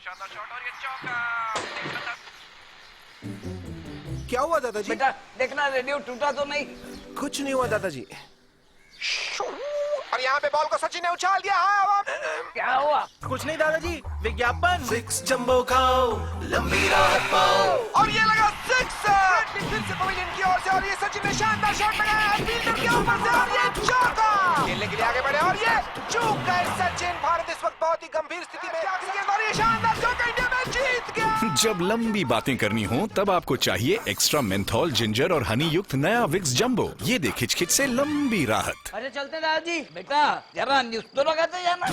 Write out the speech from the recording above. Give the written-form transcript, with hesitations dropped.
शानदार शॉट और ये चौका। क्या हुआ दादाजी? बेटा देखना रेडियो टूटा तो नहीं। कुछ नहीं हुआ दादाजी। और यहाँ पे बॉल को सचिन ने उछाल दिया। हाँ, क्या हुआ? कुछ नहीं दादाजी, विज्ञापन। विक्स जंबो खाओ, लंबी राहत पाओ। और ये लगा सिक्सर फिर से पवेलियन की ओर से, और ये सचिन ने शानदार शॉट लगाया फील्डर के ऊपर से, और ये चौका। खेलने के लिए आगे बढ़े और ये चूक गए सचिन। भारत इस वक्त बहुत ही गंभीर स्थिति में है और ये शानदार चौका इंडिया मैच जीत गया। जब लंबी बातें करनी हो तब आपको चाहिए एक्स्ट्रा मेंथोल, जिंजर और हनी युक्त नया विक्स जंबो। ये दे खिचखिच से लंबी राहत। अरे चलते दादाजी। बेटा जरा न्यूज तो लगाते जाना।